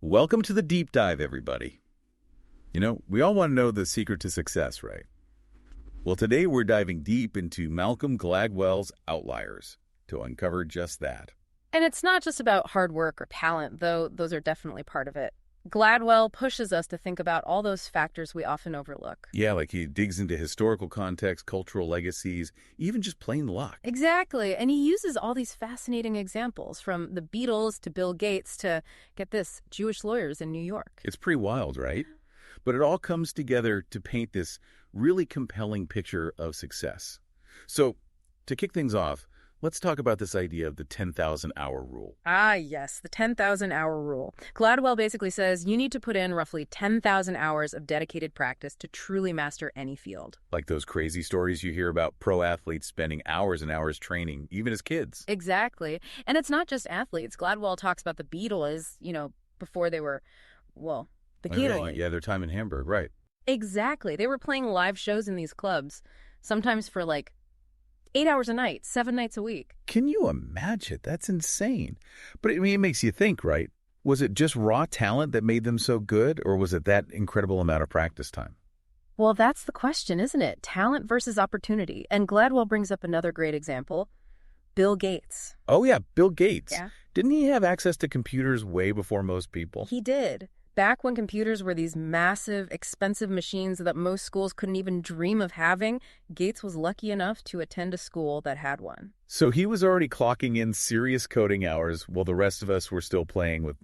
Welcome to the deep dive, everybody. We all want to know the secret to success, right? Well, today we're diving deep into Malcolm Gladwell's Outliers to uncover just that. And it's not just about hard work or talent, though those are definitely part of it. Gladwell pushes us to think about all those factors we often overlook. Yeah, like he digs into historical context, cultural legacies, even just plain luck. Exactly. And he uses all these fascinating examples, from the Beatles to Bill Gates to, get this, Jewish lawyers in New York. It's pretty wild, right? But it all comes together to paint this really compelling picture of success. So, to kick things off, let's talk about this idea of the 10,000-hour rule. Ah, yes, the 10,000-hour rule. Gladwell basically says you need to put in roughly 10,000 hours of dedicated practice to truly master any field. Like those crazy stories you hear about pro athletes spending hours and hours training, even as kids. Exactly. And it's not just athletes. Gladwell talks about the Beatles, before they were, the Beatles. Yeah, their time in Hamburg, right. Exactly. They were playing live shows in these clubs, sometimes for 8 hours a night, 7 nights a week. Can you imagine? That's insane. But it makes you think, right? Was it just raw talent that made them so good, or was it that incredible amount of practice time? Well, that's the question, isn't it? Talent versus opportunity. And Gladwell brings up another great example, Bill Gates. Oh, yeah, Bill Gates. Yeah. Didn't he have access to computers way before most people? He did. Back when computers were these massive, expensive machines that most schools couldn't even dream of having, Gates was lucky enough to attend a school that had one. So he was already clocking in serious coding hours while the rest of us were still playing with,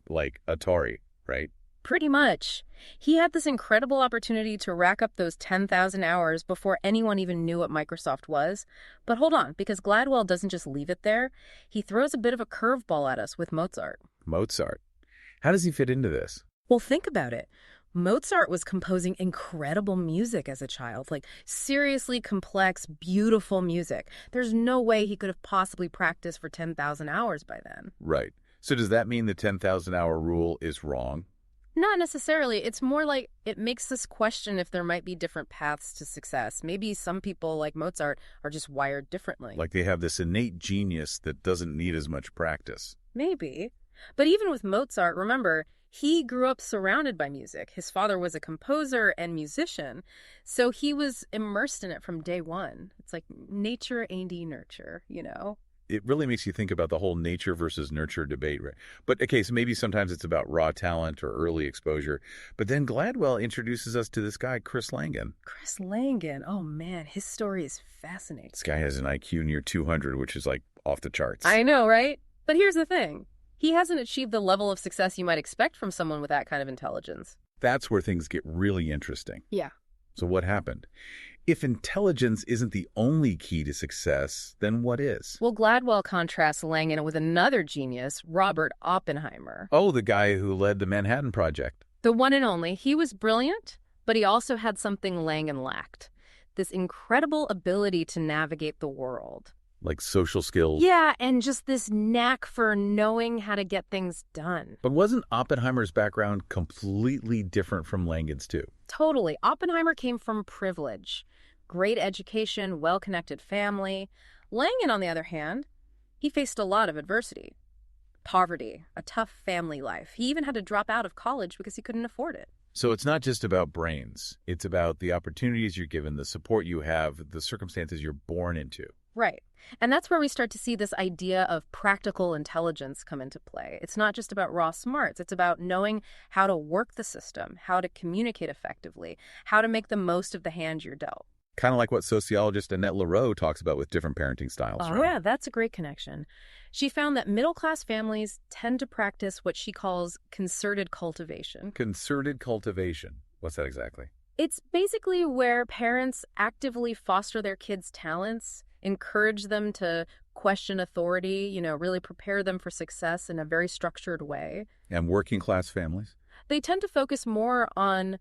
Atari, right? Pretty much. He had this incredible opportunity to rack up those 10,000 hours before anyone even knew what Microsoft was. But hold on, because Gladwell doesn't just leave it there. He throws a bit of a curveball at us with Mozart. Mozart. How does he fit into this? Well, think about it. Mozart was composing incredible music as a child, seriously complex, beautiful music. There's no way he could have possibly practiced for 10,000 hours by then. Right. So does that mean the 10,000-hour rule is wrong? Not necessarily. It's more like it makes us question if there might be different paths to success. Maybe some people, like Mozart, are just wired differently. Like they have this innate genius that doesn't need as much practice. Maybe. But even with Mozart, remember, he grew up surrounded by music. His father was a composer and musician, so he was immersed in it from day one. It's like nature ain't nurture, It really makes you think about the whole nature versus nurture debate, right? But, okay, so maybe sometimes it's about raw talent or early exposure. But then Gladwell introduces us to this guy, Chris Langan. Chris Langan. Oh, man, his story is fascinating. This guy has an IQ near 200, which is, off the charts. I know, right? But here's the thing. He hasn't achieved the level of success you might expect from someone with that kind of intelligence. That's where things get really interesting. Yeah. So what happened? If intelligence isn't the only key to success, then what is? Well, Gladwell contrasts Langan with another genius, Robert Oppenheimer. Oh, the guy who led the Manhattan Project. The one and only. He was brilliant, but he also had something Langan lacked. This incredible ability to navigate the world. Like social skills. Yeah, and just this knack for knowing how to get things done. But wasn't Oppenheimer's background completely different from Langan's too? Totally. Oppenheimer came from privilege. Great education, well-connected family. Langan, on the other hand, he faced a lot of adversity. Poverty, a tough family life. He even had to drop out of college because he couldn't afford it. So it's not just about brains. It's about the opportunities you're given, the support you have, the circumstances you're born into. Right. And that's where we start to see this idea of practical intelligence come into play. It's not just about raw smarts. It's about knowing how to work the system, how to communicate effectively, how to make the most of the hand you're dealt. Kind of like what sociologist Annette Lareau talks about with different parenting styles. Oh, right? Yeah, that's a great connection. She found that middle-class families tend to practice what she calls concerted cultivation. Concerted cultivation. What's that exactly? It's basically where parents actively foster their kids' talents, encourage them to question authority, really prepare them for success in a very structured way. And working class families? They tend to focus more on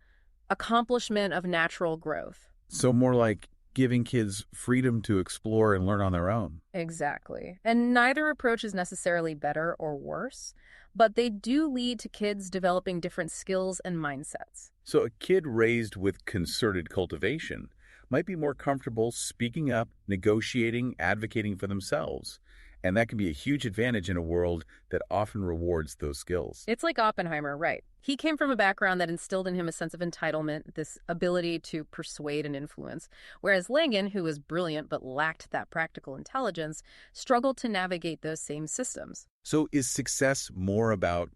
accomplishment of natural growth. So more like giving kids freedom to explore and learn on their own. Exactly. And neither approach is necessarily better or worse, but they do lead to kids developing different skills and mindsets. So a kid raised with concerted cultivation might be more comfortable speaking up, negotiating, advocating for themselves. And that can be a huge advantage in a world that often rewards those skills. It's like Oppenheimer, right? He came from a background that instilled in him a sense of entitlement, this ability to persuade and influence, whereas Langan, who was brilliant but lacked that practical intelligence, struggled to navigate those same systems. So is success more about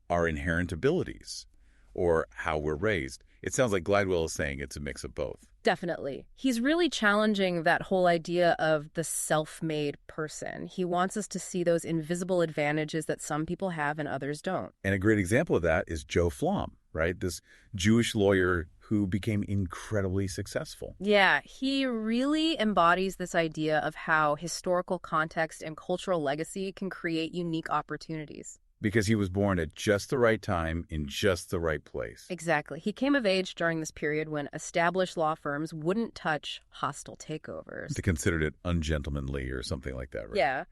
our inherent abilities or how we're raised? It sounds like Gladwell is saying it's a mix of both. Definitely. He's really challenging that whole idea of the self-made person. He wants us to see those invisible advantages that some people have and others don't. And a great example of that is Joe Flom, right? This Jewish lawyer who became incredibly successful. Yeah, he really embodies this idea of how historical context and cultural legacy can create unique opportunities. Because he was born at just the right time in just the right place. Exactly. He came of age during this period when established law firms wouldn't touch hostile takeovers. They considered it ungentlemanly or something like that, right? Yeah.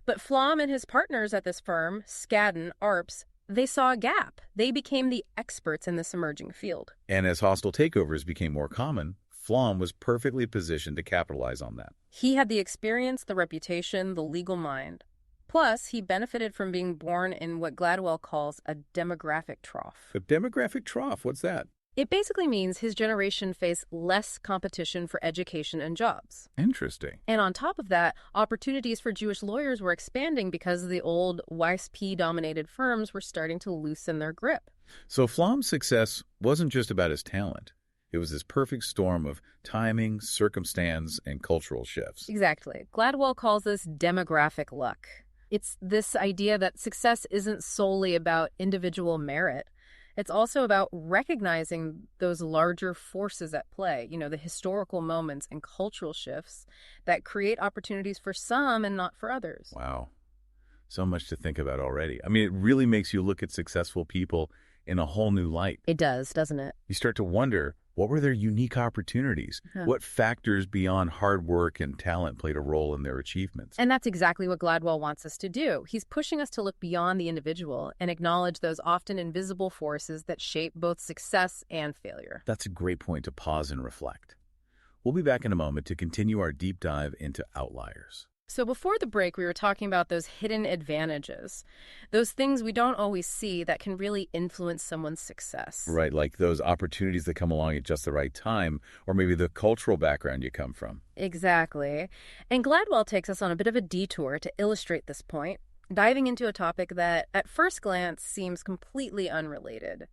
But Flom and his partners at this firm, Skadden, Arps, they saw a gap. They became the experts in this emerging field. And as hostile takeovers became more common, Flom was perfectly positioned to capitalize on that. He had the experience, the reputation, the legal mind. Plus, he benefited from being born in what Gladwell calls a demographic trough. A demographic trough, what's that? It basically means his generation faced less competition for education and jobs. Interesting. And on top of that, opportunities for Jewish lawyers were expanding because the old WISP-dominated firms were starting to loosen their grip. So Flom's success wasn't just about his talent. It was this perfect storm of timing, circumstance, and cultural shifts. Exactly. Gladwell calls this demographic luck. It's this idea that success isn't solely about individual merit. It's also about recognizing those larger forces at play, the historical moments and cultural shifts that create opportunities for some and not for others. Wow. So much to think about already. I mean, it really makes you look at successful people in a whole new light. It does, doesn't it? You start to wonder, what were their unique opportunities? Yeah. What factors beyond hard work and talent played a role in their achievements? And that's exactly what Gladwell wants us to do. He's pushing us to look beyond the individual and acknowledge those often invisible forces that shape both success and failure. That's a great point to pause and reflect. We'll be back in a moment to continue our deep dive into Outliers. So before the break, we were talking about those hidden advantages, those things we don't always see that can really influence someone's success. Right, like those opportunities that come along at just the right time, or maybe the cultural background you come from. Exactly. And Gladwell takes us on a bit of a detour to illustrate this point, diving into a topic that at first glance seems completely unrelated.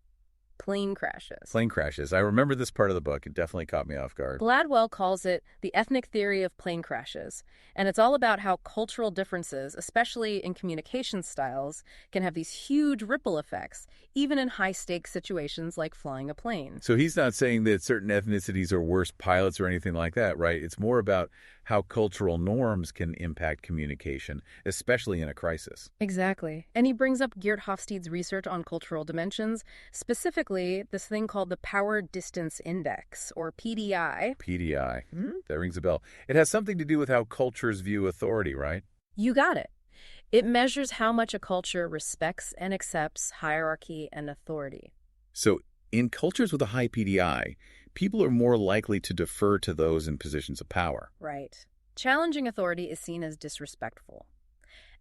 Plane crashes. Plane crashes. I remember this part of the book. It definitely caught me off guard. Gladwell calls it the ethnic theory of plane crashes, and it's all about how cultural differences, especially in communication styles, can have these huge ripple effects, even in high-stakes situations like flying a plane. So he's not saying that certain ethnicities are worse pilots or anything like that, right? It's more about how cultural norms can impact communication, especially in a crisis. Exactly. And he brings up Geert Hofstede's research on cultural dimensions, specifically this thing called the Power Distance Index, or PDI. PDI. That rings a bell. It has something to do with how cultures view authority, right? You got it. It measures how much a culture respects and accepts hierarchy and authority. So in cultures with a high PDI, people are more likely to defer to those in positions of power. Right. Challenging authority is seen as disrespectful.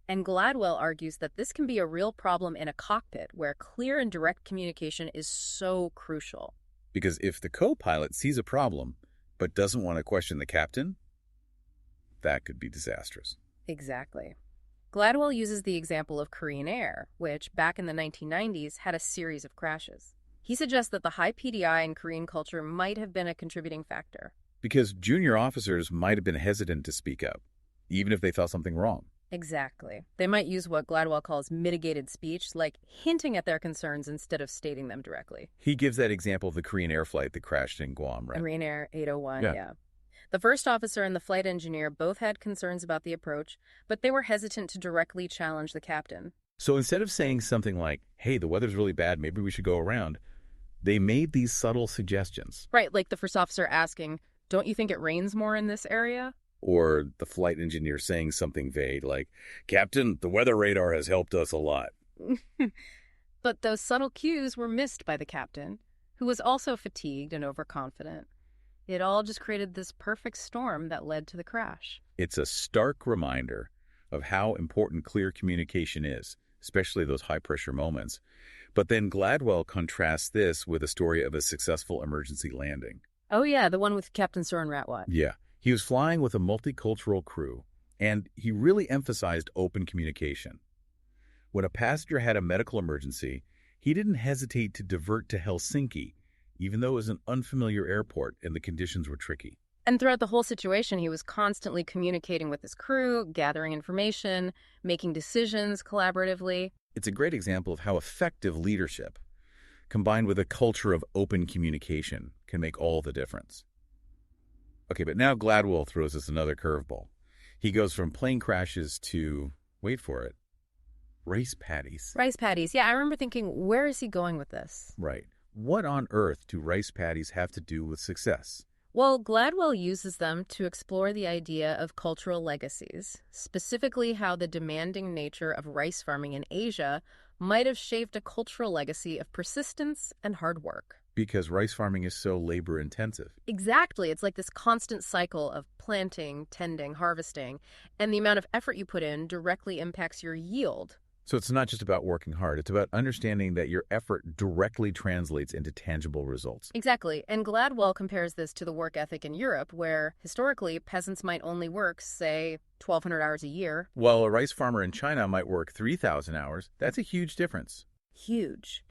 And Gladwell argues that this can be a real problem in a cockpit where clear and direct communication is so crucial. Because if the co-pilot sees a problem but doesn't want to question the captain, that could be disastrous. Exactly. Gladwell uses the example of Korean Air, which back in the 1990s had a series of crashes. He suggests that the high PDI in Korean culture might have been a contributing factor. Because junior officers might have been hesitant to speak up, even if they thought something wrong. Exactly. They might use what Gladwell calls mitigated speech, like hinting at their concerns instead of stating them directly. He gives that example of the Korean Air flight that crashed in Guam, right? Korean Air 801, Yeah. yeah. The first officer and the flight engineer both had concerns about the approach, but they were hesitant to directly challenge the captain. So instead of saying something like, hey, the weather's really bad, maybe we should go around, they made these subtle suggestions. Right, like the first officer asking, don't you think it rains more in this area? Or the flight engineer saying something vague like, Captain, the weather radar has helped us a lot. But those subtle cues were missed by the captain, who was also fatigued and overconfident. It all just created this perfect storm that led to the crash. It's a stark reminder of how important clear communication is, especially those high-pressure moments. But then Gladwell contrasts this with a story of a successful emergency landing. Oh yeah, the one with Captain Soren Ratwat. Yeah, he was flying with a multicultural crew, and he really emphasized open communication. When a passenger had a medical emergency, he didn't hesitate to divert to Helsinki, even though it was an unfamiliar airport and the conditions were tricky. And throughout the whole situation, he was constantly communicating with his crew, gathering information, making decisions collaboratively. It's a great example of how effective leadership, combined with a culture of open communication, can make all the difference. Okay, but now Gladwell throws us another curveball. He goes from plane crashes to, wait for it, rice paddies. Rice paddies. Yeah, I remember thinking, where is he going with this? Right. What on earth do rice paddies have to do with success? Well, Gladwell uses them to explore the idea of cultural legacies, specifically how the demanding nature of rice farming in Asia might have shaped a cultural legacy of persistence and hard work. Because rice farming is so labor-intensive. Exactly. It's like this constant cycle of planting, tending, harvesting, and the amount of effort you put in directly impacts your yield. So it's not just about working hard. It's about understanding that your effort directly translates into tangible results. Exactly. And Gladwell compares this to the work ethic in Europe, where historically peasants might only work, say, 1,200 hours a year. While a rice farmer in China might work 3,000 hours, that's a huge difference. Huge.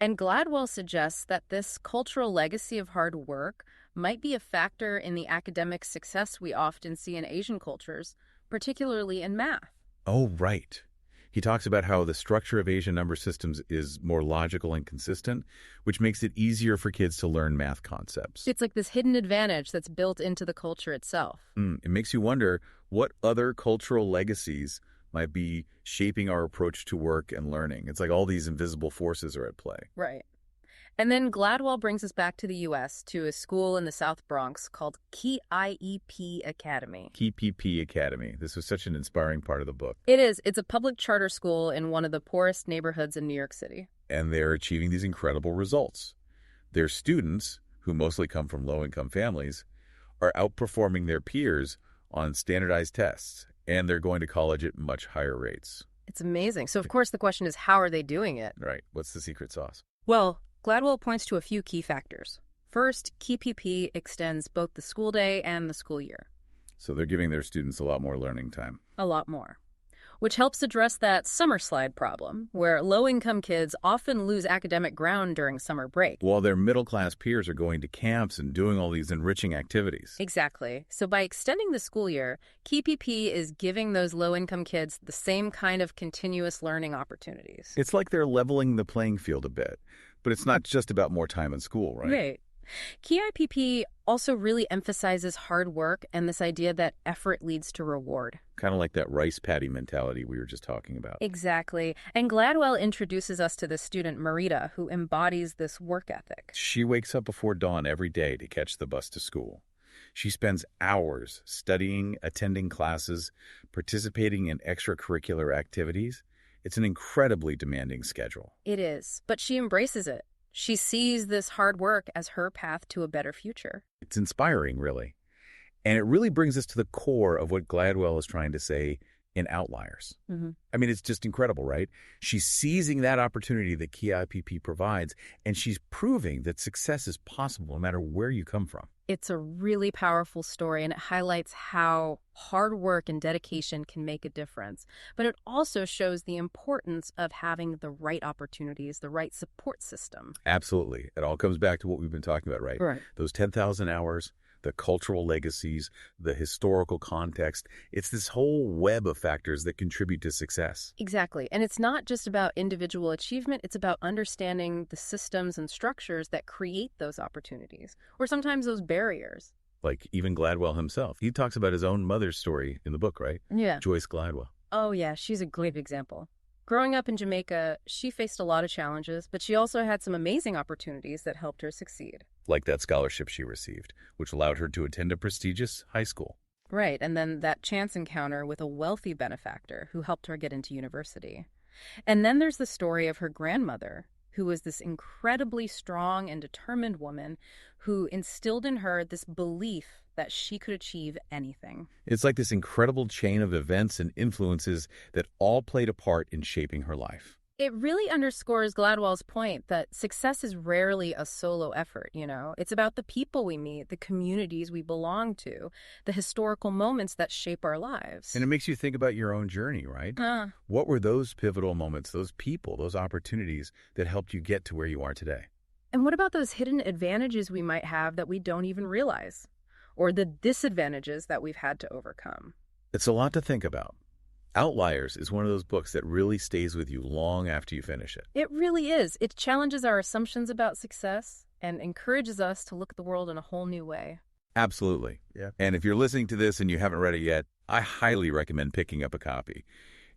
And Gladwell suggests that this cultural legacy of hard work might be a factor in the academic success we often see in Asian cultures, particularly in math. Oh, right. He talks about how the structure of Asian number systems is more logical and consistent, which makes it easier for kids to learn math concepts. It's like this hidden advantage that's built into the culture itself. It makes you wonder what other cultural legacies might be shaping our approach to work and learning. It's like all these invisible forces are at play. Right. And then Gladwell brings us back to the U.S., to a school in the South Bronx called KIEP Academy. KIEP Academy. This was such an inspiring part of the book. It is. It's a public charter school in one of the poorest neighborhoods in New York City. And they're achieving these incredible results. Their students, who mostly come from low-income families, are outperforming their peers on standardized tests, and they're going to college at much higher rates. It's amazing. So, of course, the question is, how are they doing it? Right. What's the secret sauce? Well, Gladwell points to a few key factors. First, KIEP extends both the school day and the school year. So they're giving their students a lot more learning time. A lot more. Which helps address that summer slide problem, where low-income kids often lose academic ground during summer break. While their middle-class peers are going to camps and doing all these enriching activities. Exactly. So by extending the school year, KIEP is giving those low-income kids the same kind of continuous learning opportunities. It's like they're leveling the playing field a bit. But it's not just about more time in school, right? Right. KIEP also really emphasizes hard work and this idea that effort leads to reward. Kind of like that rice paddy mentality we were just talking about. Exactly. And Gladwell introduces us to this student, Marita, who embodies this work ethic. She wakes up before dawn every day to catch the bus to school. She spends hours studying, attending classes, participating in extracurricular activities. It's an incredibly demanding schedule. It is, but she embraces it. She sees this hard work as her path to a better future. It's inspiring, really. And it really brings us to the core of what Gladwell is trying to say in Outliers. I mean, it's just incredible, right? She's seizing that opportunity that KIEP provides, and she's proving that success is possible no matter where you come from. It's a really powerful story, and it highlights how hard work and dedication can make a difference. But it also shows the importance of having the right opportunities, the right support system. Absolutely. It all comes back to what we've been talking about, right? Right. Those 10,000 hours, the cultural legacies, the historical context. It's this whole web of factors that contribute to success. Exactly. And it's not just about individual achievement. It's about understanding the systems and structures that create those opportunities, or sometimes those barriers. Like even Gladwell himself. He talks about his own mother's story in the book, right? Yeah. Joyce Gladwell. Oh, yeah. She's a great example. Growing up in Jamaica, she faced a lot of challenges, but she also had some amazing opportunities that helped her succeed. Like that scholarship she received, which allowed her to attend a prestigious high school. Right, and then that chance encounter with a wealthy benefactor who helped her get into university. And then there's the story of her grandmother, who was this incredibly strong and determined woman who instilled in her this belief that she could achieve anything. It's like this incredible chain of events and influences that all played a part in shaping her life. It really underscores Gladwell's point that success is rarely a solo effort, you know? It's about the people we meet, the communities we belong to, the historical moments that shape our lives. And it makes you think about your own journey, right? What were those pivotal moments, those people, those opportunities that helped you get to where you are today? And what about those hidden advantages we might have that we don't even realize? Or the disadvantages that we've had to overcome? It's a lot to think about. Outliers is one of those books that really stays with you long after you finish it. It really is. It challenges our assumptions about success and encourages us to look at the world in a whole new way. Absolutely. Yeah. And if you're listening to this and you haven't read it yet, I highly recommend picking up a copy.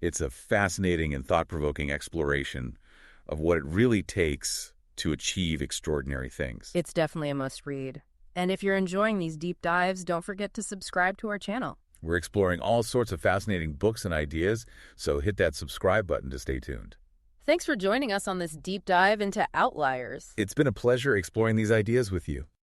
It's a fascinating and thought-provoking exploration of what it really takes to achieve extraordinary things. It's definitely a must-read. And if you're enjoying these deep dives, don't forget to subscribe to our channel. We're exploring all sorts of fascinating books and ideas, so hit that subscribe button to stay tuned. Thanks for joining us on this deep dive into Outliers. It's been a pleasure exploring these ideas with you.